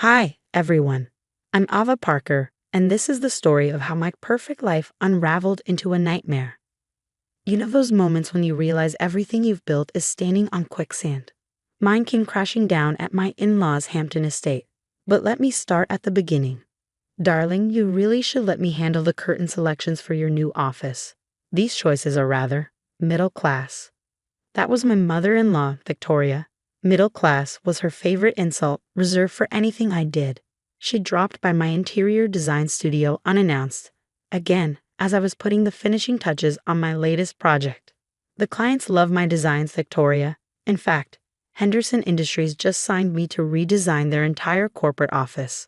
Hi, everyone. I'm Ava Parker, and this is the story of how my perfect life unraveled into a nightmare. You know those moments when you realize everything you've built is standing on quicksand? Mine came crashing down at my in-laws' Hampton estate. But let me start at the beginning. Darling, you really should let me handle the curtain selections for your new office. These choices are rather middle class. That was my mother-in-law, Victoria. Middle class was her favorite insult, reserved for anything I did. She dropped by my interior design studio unannounced, again, as I was putting the finishing touches on my latest project. The clients love my designs, Victoria. In fact, Henderson Industries just signed me to redesign their entire corporate office.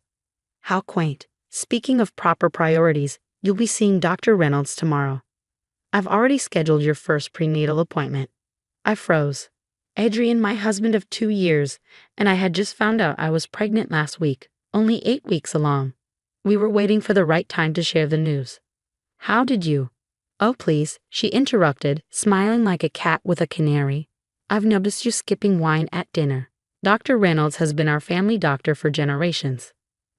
How quaint. Speaking of proper priorities, you'll be seeing Dr. Reynolds tomorrow. I've already scheduled your first prenatal appointment. I froze. Adrian, my husband of 2 years, and I had just found out I was pregnant last week, only 8 weeks along. We were waiting for the right time to share the news. How did you? Oh, please, she interrupted, smiling like a cat with a canary. I've noticed you skipping wine at dinner. Dr. Reynolds has been our family doctor for generations.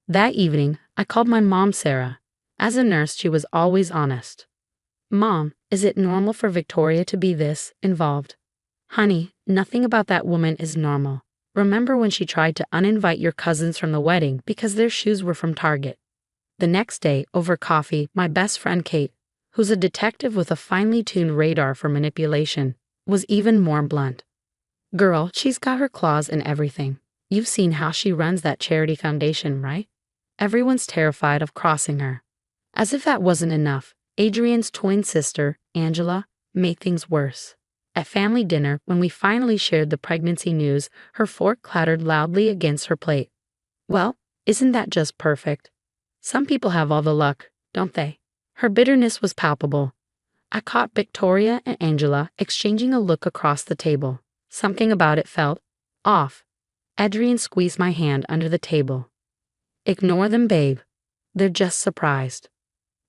That evening, I called my mom, Sarah. As a nurse, she was always honest. Mom, is it normal for Victoria to be this involved? Honey, nothing about that woman is normal. Remember when she tried to uninvite your cousins from the wedding because their shoes were from Target? The next day, over coffee, my best friend Kate, who's a detective with a finely tuned radar for manipulation, was even more blunt. Girl, she's got her claws in everything. You've seen how she runs that charity foundation, right? Everyone's terrified of crossing her. As if that wasn't enough, Adrian's twin sister, Angela, made things worse. At family dinner, when we finally shared the pregnancy news, her fork clattered loudly against her plate. Well, isn't that just perfect? Some people have all the luck, don't they? Her bitterness was palpable. I caught Victoria and Angela exchanging a look across the table. Something about it felt off. Adrian squeezed my hand under the table. Ignore them, babe. They're just surprised.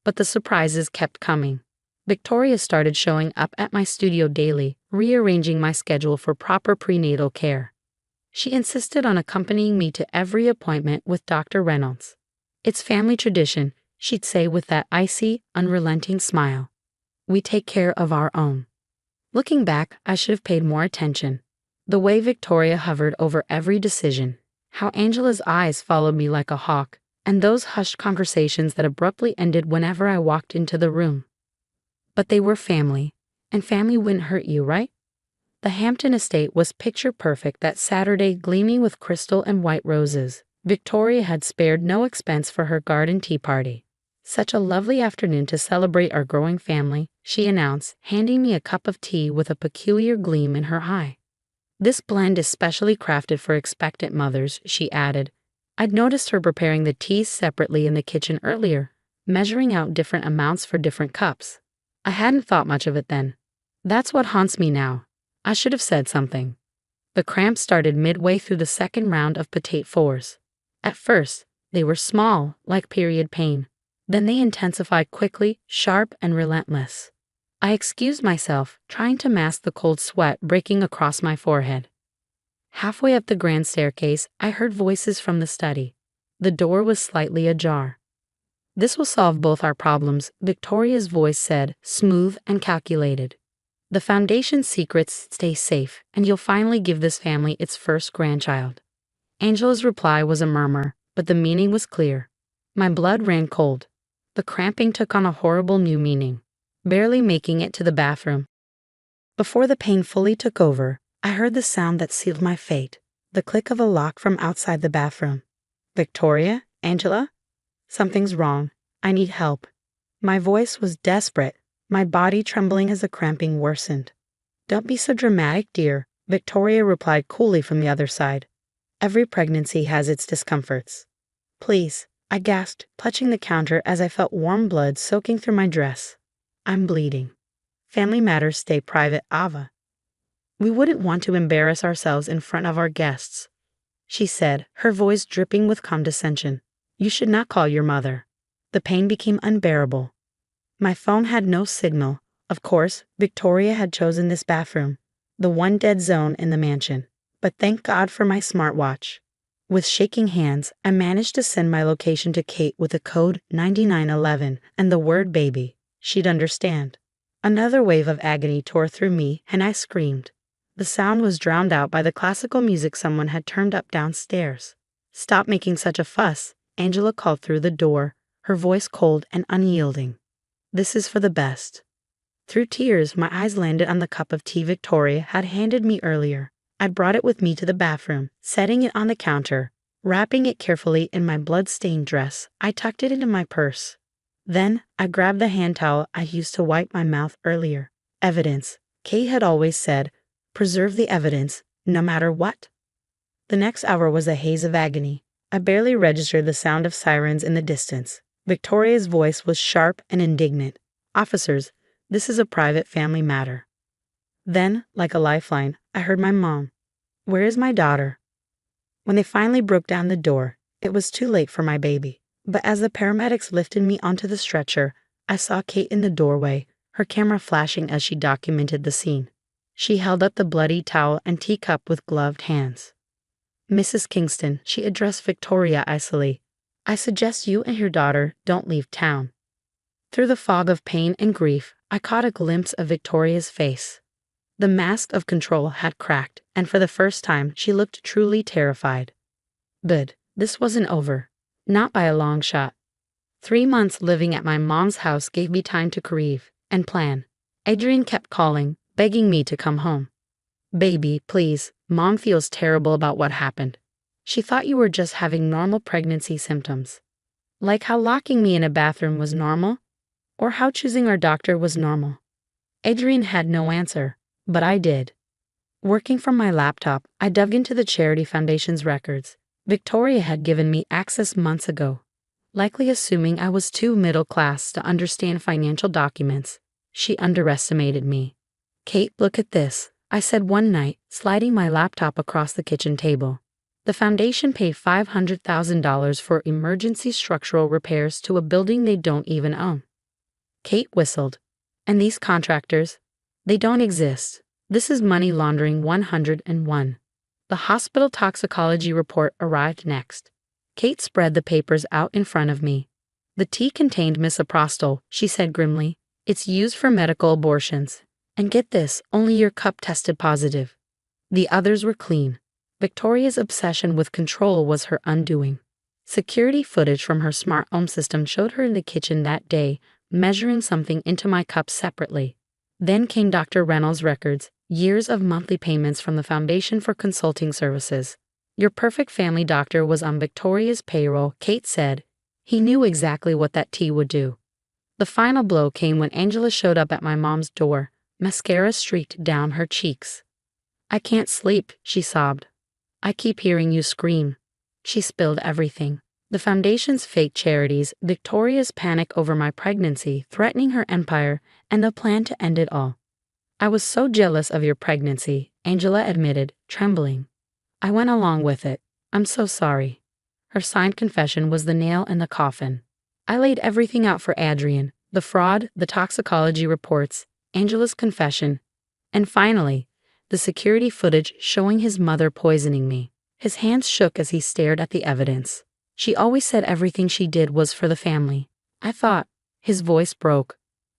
But the surprises kept coming. Victoria started showing up at my studio daily, rearranging my schedule for proper prenatal care. She insisted on accompanying me to every appointment with Dr. Reynolds. It's family tradition, she'd say with that icy, unrelenting smile. We take care of our own. Looking back, I should have paid more attention. The way Victoria hovered over every decision, how Angela's eyes followed me like a hawk, and those hushed conversations that abruptly ended whenever I walked into the room. But they were family, and family wouldn't hurt you, right? The Hampton estate was picture perfect that Saturday, gleaming with crystal and white roses. Victoria had spared no expense for her garden tea party. Such a lovely afternoon to celebrate our growing family, she announced, handing me a cup of tea with a peculiar gleam in her eye. This blend is specially crafted for expectant mothers, she added. I'd noticed her preparing the teas separately in the kitchen earlier, measuring out different amounts for different cups. I hadn't thought much of it then. That's what haunts me now. I should have said something. The cramps started midway through the second round of potato fours. At first, they were small, like period pain. Then they intensified quickly, sharp and relentless. I excused myself, trying to mask the cold sweat breaking across my forehead. Halfway up the grand staircase, I heard voices from the study. The door was slightly ajar. This will solve both our problems, Victoria's voice said, smooth and calculated. The foundation's secrets stay safe, and you'll finally give this family its first grandchild. Angela's reply was a murmur, but the meaning was clear. My blood ran cold. The cramping took on a horrible new meaning, barely making it to the bathroom. Before the pain fully took over, I heard the sound that sealed my fate, the click of a lock from outside the bathroom. Victoria? Angela? Something's wrong. I need help. My voice was desperate, my body trembling as the cramping worsened. Don't be so dramatic, dear, Victoria replied coolly from the other side. Every pregnancy has its discomforts. Please, I gasped, clutching the counter as I felt warm blood soaking through my dress. I'm bleeding. Family matters stay private, Ava. We wouldn't want to embarrass ourselves in front of our guests, she said, her voice dripping with condescension. You should not call your mother. The pain became unbearable. My phone had no signal. Of course, Victoria had chosen this bathroom, the one dead zone in the mansion. But thank God for my smartwatch. With shaking hands, I managed to send my location to Kate with the code 9911 and the word baby. She'd understand. Another wave of agony tore through me, and I screamed. The sound was drowned out by the classical music someone had turned up downstairs. "Stop making such a fuss," Angela called through the door, her voice cold and unyielding. "This is for the best." Through tears, my eyes landed on the cup of tea Victoria had handed me earlier. I'd brought it with me to the bathroom, setting it on the counter. Wrapping it carefully in my blood-stained dress, I tucked it into my purse. Then, I grabbed the hand towel I'd used to wipe my mouth earlier. Evidence. Kate had always said, "Preserve the evidence, no matter what." The next hour was a haze of agony. I barely registered the sound of sirens in the distance. Victoria's voice was sharp and indignant. "Officers, this is a private family matter." Then, like a lifeline, I heard my mom. "Where is my daughter?" When they finally broke down the door, it was too late for my baby. But as the paramedics lifted me onto the stretcher, I saw Kate in the doorway, her camera flashing as she documented the scene. She held up the bloody towel and teacup with gloved hands. "Mrs. Kingston," she addressed Victoria icily, "I suggest you and your daughter don't leave town." Through the fog of pain and grief, I caught a glimpse of Victoria's face. The mask of control had cracked, and for the first time she looked truly terrified. But this wasn't over. Not by a long shot. 3 months living at my mom's house gave me time to grieve and plan. Adrian kept calling, begging me to come home. "Baby, please, Mom feels terrible about what happened. She thought you were just having normal pregnancy symptoms." Like how locking me in a bathroom was normal, or how choosing our doctor was normal. Adrian had no answer, but I did. Working from my laptop, I dug into the Charity Foundation's records. Victoria had given me access months ago, likely assuming I was too middle class to understand financial documents. She underestimated me. "Kate, look at this," I said one night, sliding my laptop across the kitchen table. The foundation paid $500,000 for emergency structural repairs to a building they don't even own. Kate whistled. "And these contractors? They don't exist. This is money laundering 101. The hospital toxicology report arrived next. Kate spread the papers out in front of me. "The tea contained misoprostol," she said grimly. "It's used for medical abortions. And get this, only your cup tested positive. The others were clean." Victoria's obsession with control was her undoing. Security footage from her smart home system showed her in the kitchen that day, measuring something into my cup separately. Then came Dr. Reynolds' records, years of monthly payments from the Foundation for Consulting Services. "Your perfect family doctor was on Victoria's payroll," Kate said. "He knew exactly what that tea would do." The final blow came when Angela showed up at my mom's door, mascara streaked down her cheeks. "I can't sleep," she sobbed. "I keep hearing you scream." She spilled everything. The Foundation's fake charities, Victoria's panic over my pregnancy, threatening her empire, and the plan to end it all. "I was so jealous of your pregnancy," Angela admitted, trembling. "I went along with it. I'm so sorry." Her signed confession was the nail in the coffin. I laid everything out for Adrian, the fraud, the toxicology reports, Angela's confession, and finally, the security footage showing his mother poisoning me. His hands shook as he stared at the evidence. "She always said everything she did was for the family." I thought. His voice broke.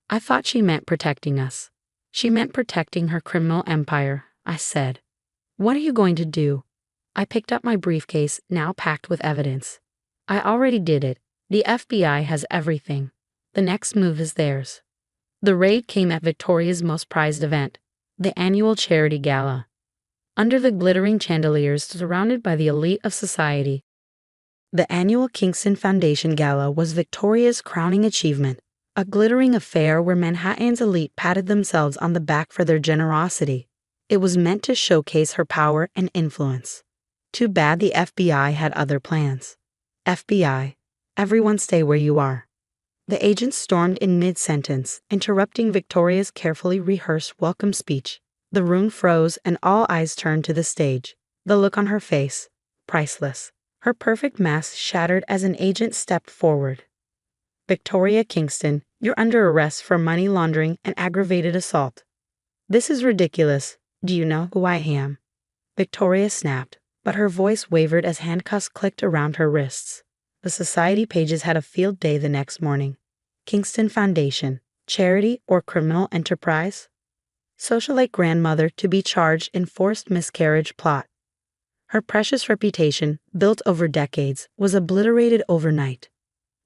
"I thought she meant protecting us." "She meant protecting her criminal empire," I said. "What are you going to do?" I picked up my briefcase, now packed with evidence. "I already did it. The FBI has everything. The next move is theirs." The raid came at Victoria's most prized event, the annual charity gala. Under the glittering chandeliers surrounded by the elite of society, the annual Kingston Foundation Gala was Victoria's crowning achievement, a glittering affair where Manhattan's elite patted themselves on the back for their generosity. It was meant to showcase her power and influence. Too bad the FBI had other plans. "FBI, everyone stay where you are." The agent stormed in mid-sentence, interrupting Victoria's carefully rehearsed welcome speech. The room froze and all eyes turned to the stage. The look on her face, priceless. Her perfect mask shattered as an agent stepped forward. "Victoria Kingston, you're under arrest for money laundering and aggravated assault." "This is ridiculous. Do you know who I am?" Victoria snapped. but her voice wavered as handcuffs clicked around her wrists. The society pages had a field day the next morning. Kingston Foundation, charity or criminal enterprise? Socialite grandmother to be charged in forced miscarriage plot. Her precious reputation, built over decades, was obliterated overnight.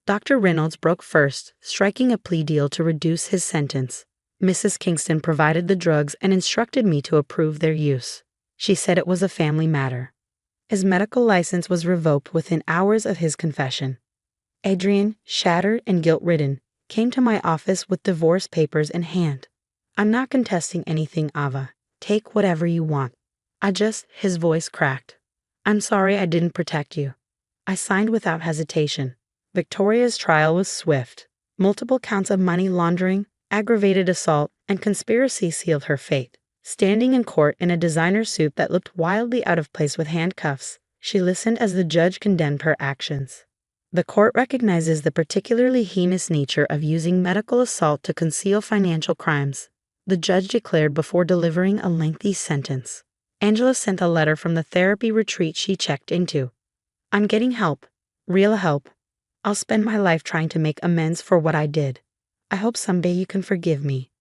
Dr. Reynolds broke first, striking a plea deal to reduce his sentence. Mrs. Kingston provided the drugs and instructed me to approve their use. She said it was a family matter. His medical license was revoked within hours of his confession. Adrian, shattered and guilt-ridden, came to my office with divorce papers in hand. "I'm not contesting anything, Ava. Take whatever you want." His voice cracked. "I'm sorry I didn't protect you." I signed without hesitation. Victoria's trial was swift. Multiple counts of money laundering, aggravated assault, and conspiracy sealed her fate. Standing in court in a designer suit that looked wildly out of place with handcuffs, she listened as the judge condemned her actions. The court recognizes the particularly heinous nature of using medical assault to conceal financial crimes, the judge declared before delivering a lengthy sentence. Angela sent a letter from the therapy retreat she checked into. "I'm getting help. Real help. I'll spend my life trying to make amends for what I did. I hope someday you can forgive me."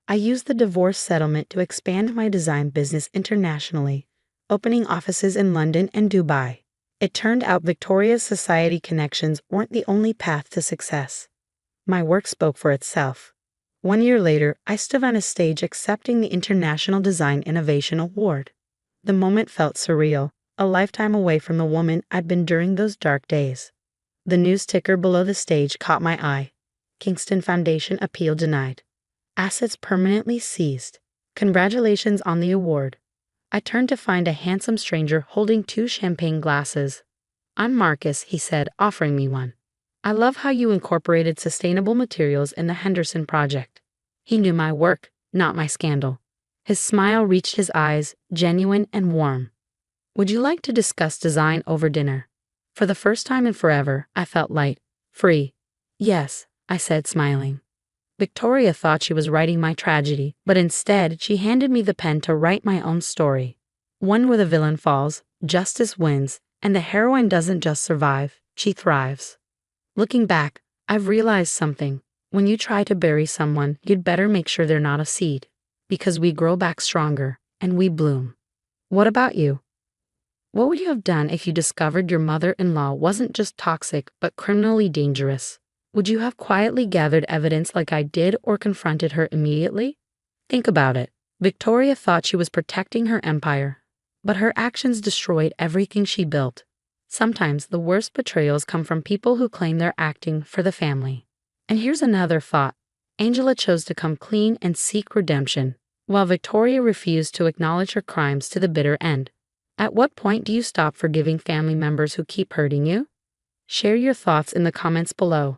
I used the divorce settlement to expand my design business internationally, opening offices in London and Dubai. It turned out Victoria's society connections weren't the only path to success. My work spoke for itself. 1 year later, I stood on a stage accepting the International Design Innovation Award. The moment felt surreal, a lifetime away from the woman I'd been during those dark days. The news ticker below the stage caught my eye. Kingston Foundation appeal denied. Assets permanently seized. Congratulations on the award. I turned to find a handsome stranger holding 2 champagne glasses. "I'm Marcus," he said, offering me one. "I love how you incorporated sustainable materials in the Henderson project." He knew my work, not my scandal. His smile reached his eyes, genuine and warm. "Would you like to discuss design over dinner?" For the first time in forever, I felt light, free. "Yes," I said, smiling. Victoria thought she was writing my tragedy, but instead she handed me the pen to write my own story. One where the villain falls, justice wins, and the heroine doesn't just survive, she thrives. Looking back, I've realized something. When you try to bury someone, you'd better make sure they're not a seed. Because we grow back stronger, and we bloom. What about you? What would you have done if you discovered your mother-in-law wasn't just toxic, but criminally dangerous? Would you have quietly gathered evidence like I did or confronted her immediately? Think about it. Victoria thought she was protecting her empire, but her actions destroyed everything she built. Sometimes the worst betrayals come from people who claim they're acting for the family. And here's another thought. Angela chose to come clean and seek redemption, while Victoria refused to acknowledge her crimes to the bitter end. At what point do you stop forgiving family members who keep hurting you? Share your thoughts in the comments below.